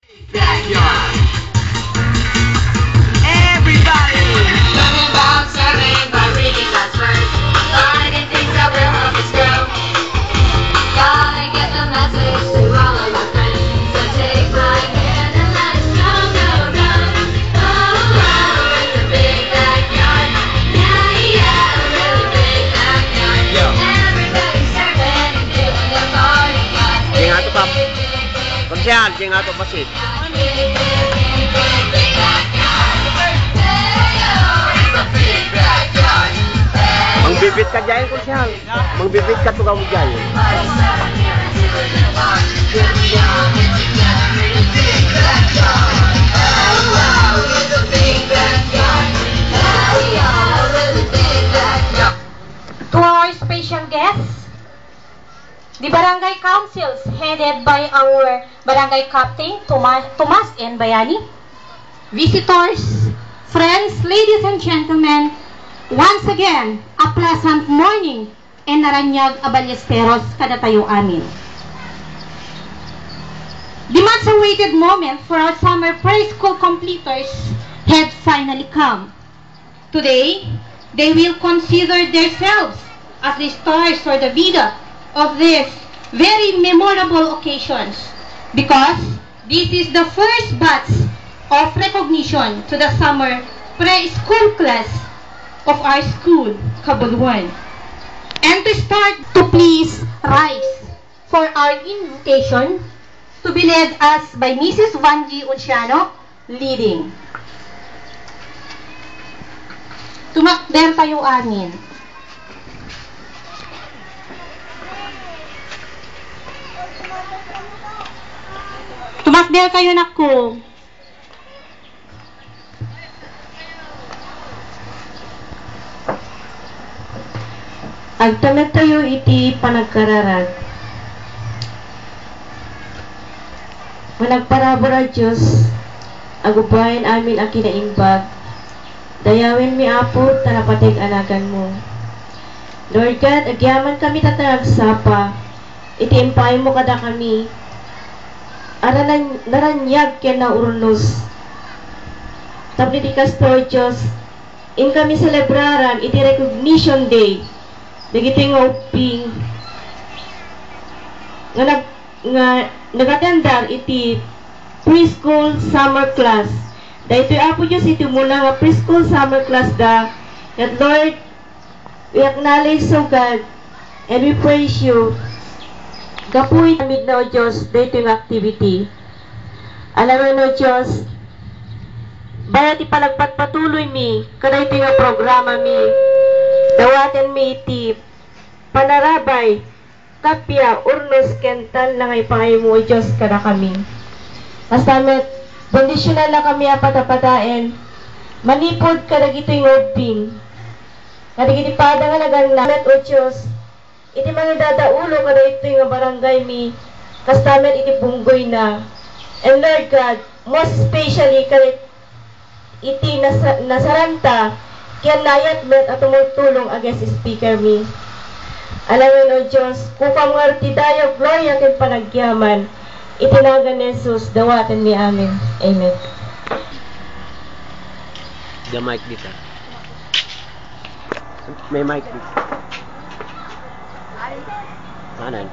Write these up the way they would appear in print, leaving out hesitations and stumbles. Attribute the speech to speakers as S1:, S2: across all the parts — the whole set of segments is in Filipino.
S1: Backyard. Everybody. Learning about serving by reading God's word. Finding things that will help us grow. Gotta get the message to all of my friends. So take my hand and let's go, go, go. Oh, oh, it's a big backyard. Yeah, yeah, a really big backyard. Yo. Everybody's serving and doing their party.
S2: Jeng ato pap. Konsyal, jeng ato pasit. Mangbibit ka dyan, konsyal. Mangbibit ka tugaw dyan.
S3: To our special guests, the barangay councils headed by our barangay captain, Tomas N. Bayani, visitors, friends, ladies and gentlemen, once again, a pleasant morning and Naranyag Aballesteros kadatayo amin. The much-awaited moment for our summer preschool completers had finally come. Today, they will consider themselves as the stars or the vida of these very memorable occasions because this is the first batch of recognition to the summer preschool class of our school, Kabuluan. And to start, to please rise for our invocation to be led us by Mrs. Vanji Unciano, leading. Tumakder tayo amin. Tumakder kayo nako.
S4: Agtamet tayo iti panagkararag. Managparabora Diyos, agubayan amin ang kinaimbag. Dayawin mi apo, tanapatig anagan mo. Lord God, agyaman kami tatanagsapa. Iti impay mo kada kami. Aranan naranyag ken na urunos. Tapos iti kastor Diyos, in kami celebraran iti recognition day. Dagiti nga uping nga nagatendar iti preschool summer class. Dahito apo Diyos iti muna nga preschool summer class da. That Lord, we acknowledge so God and we praise you. Kapuit amid na o Diyos dahito yung activity. Alam mo Diyos, bayat ipalagpatuloy mi kada ito nga programa mi. Dawaten mi iti panarabay, kapya, urnos, kental lang ay pangay mo, Diyos, kada kami. Kastamet, bondisyonan na kami apatapatain, manipod kada gito'y ngoping. Kada giti pada nga naganglamet, o Diyos, iti mga dadaulo kada ito'y nga barangay mi, kastamet iti bunggoy na. And Lord God, most especially kada iti nasaranta, kaya nayat met at tumutulong against speaker mi. Alamin o Diyos, kupang ngarti tayo, gloria ken panagyaman, itinagan ni Jesus, dawatan ni amin. Amen.
S2: The mic dito. May mic dito. Kanan.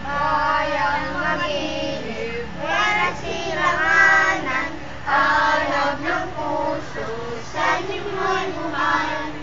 S1: Bayang magiging pera silanganan, hanap ng puso sa limoy buman.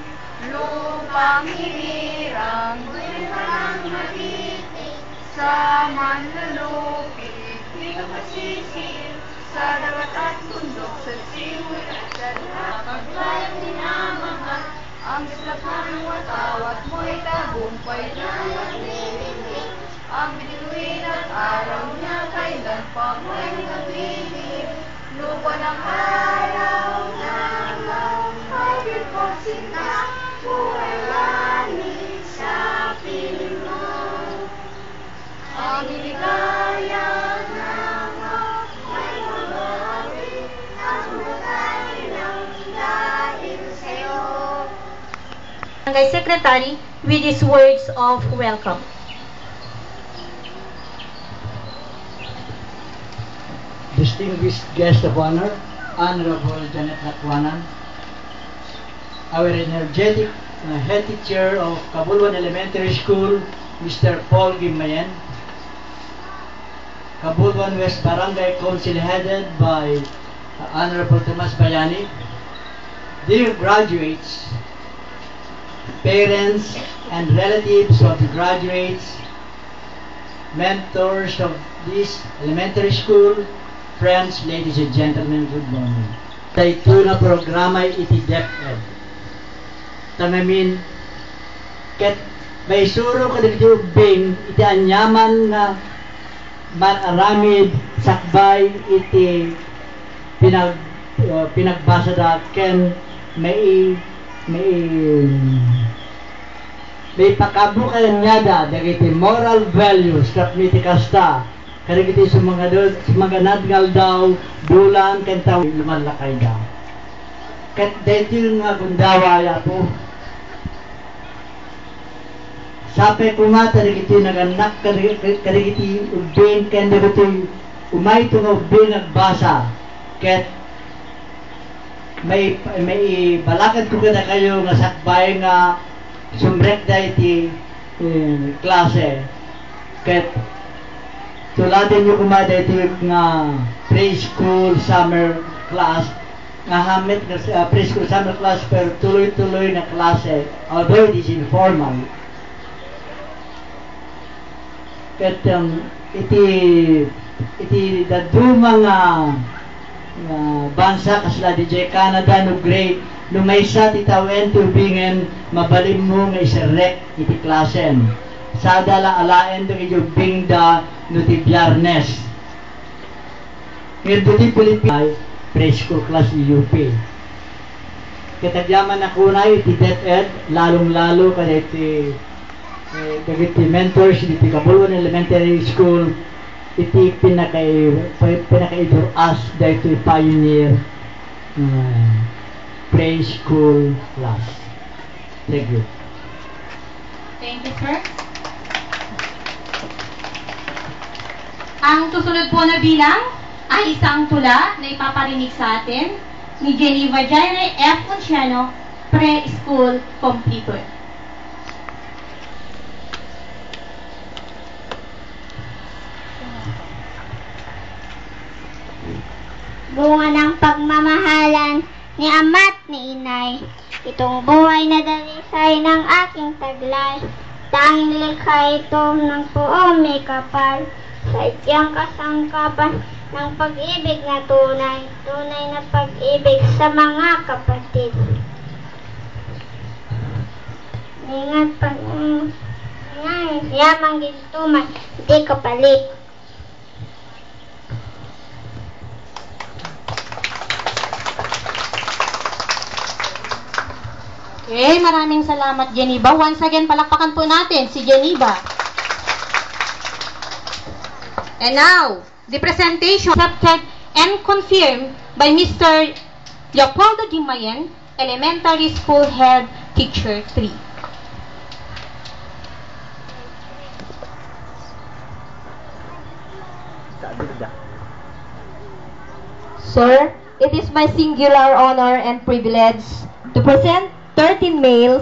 S1: Lupang hinirang, walang magiting, sa manlulupit, di ka masisir, sa dagat at bundok, sa siwit at sadha. Paglayang dinamahan, ang islapan ng watawat mo'y tagumpay na naglilingling. Ang bituin at araw niya kailan pa mo'y naglilip. Lupa ng araw na lang, pagod ko sinta, buhay langit sa piling mo. Ang iligaya na may mabawin, ang butay ng dahil sa'yo.
S3: Barangay Secretary with his words of welcome.
S5: Distinguished guest of honor, Honorable Janet Lakwanan, our energetic head teacher of Cabuluan Elementary School, Mr. Paul Gimayen, Cabuluan West Barangay Council headed by Honorable Tomas Bayani, dear graduates, parents and relatives of the graduates, mentors of this elementary school, friends, ladies and gentlemen, good morning. Ito na programa iti DepEd. Tamamin, ket may suro ka dito bing iti anyaman na manaramid sakbay iti pinagbasa da ken may pakabukan niya da dagiti moral values kapniti kasta karigiti sumaganad ngal daw bulan kenta lumalakay daw ket dito nga gundawa yapo sape kumata dagiti naganak karigiti ubing ken dagiti umay to nga ubing nagbasa ket may balakad ko kada kayo nga sakbay nga sumrek da iti klase ket tuladin nyo kumada iti nga preschool summer class nga hamit nga preschool summer class pero tuloy-tuloy na klase although it is informal ket iti daduma nga bansa kasla DJ Canada no great no may sa titawen tubingen mabalim mo nga iserek iti klasen sa dala alaen do ijubing da no ti Biyarnes ngil buti Pilipinay preschool class UP kitagyaman na kunay iti DepEd lalong-lalo kada iti dagiti mentors iti Cabuluan Elementary School iti pinaka-iduras dahito pioneer preschool class. Thank you.
S3: Thank you, sir. Ang susunod po na bilang ay isang tula na ipaparinig sa atin ni Geneva Jaime F. Ponciano, Preschool Completor.
S6: Bunga ng pagmamahalan ni ama't ni inay, itong buhay na dalisay ng aking taglay. Tanging likha ito ng puong may kapal, sa ityang kasangkapan ng pag-ibig na tunay, tunay na pag-ibig sa mga kapatid. Ingat pag yamang gintuman, hindi kapalit.
S3: Okay, maraming salamat, Geneva. Once again, palakpakan po natin si Geneva. And now, the presentation accepted and confirmed by Mr. Leopoldo Gimayen, Elementary School Head Teacher 3.
S4: Sir, it is my singular honor and privilege to present 13 males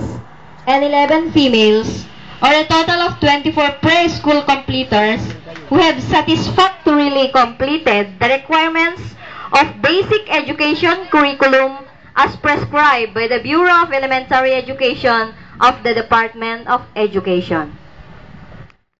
S4: and 11 females, or a total of 24 preschool completers who have satisfactorily completed the requirements of basic education curriculum as prescribed by the Bureau of Elementary Education of the Department of Education.